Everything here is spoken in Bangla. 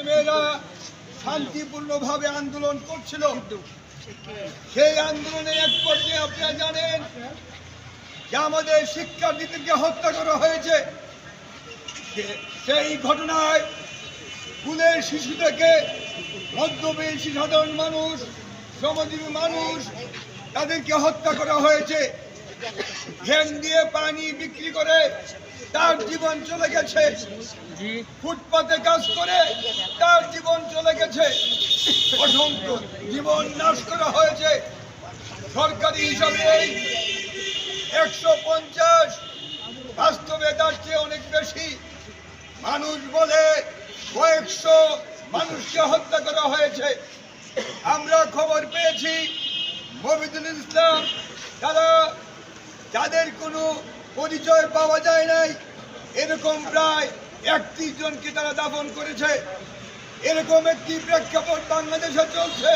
মেয়েরা শান্তিপূর্ণভাবে আন্দোলন করছিল। সেই আন্দোলনের এক পর্যায়ে আপনারা জানেন যে আমাদের শিক্ষার্থীদেরকে হত্যা করা হয়েছে। সেই ঘটনায় স্কুলের শিশু থেকে মধ্যবয়সী সাধারণ মানুষ, শ্রমজীবী মানুষ, তাদেরকে হত্যা করা হয়েছে। ঘ্যান দিয়ে পানি বিক্রি করে তার জীবন চলে গেছে, ফুটপাতে কাজ করে তার জীবন চলে গেছে, অসংখ্য জীবন নাশ করা হয়েছে। সরকারি হিসাবে 150, বাস্তবে তার চেয়ে অনেক বেশি মানুষ বলে কয়েকশো মানুষকে হত্যা করা হয়েছে। আমরা খবর পেয়েছি মফিদুল ইসলাম যাদের কোনো পরিচয় পাওয়া যায় নাই, এরকম প্রায় 31 জনকে তারা দাফন করেছে। এরকম একটি প্রেক্ষাপট বাংলাদেশে চলছে।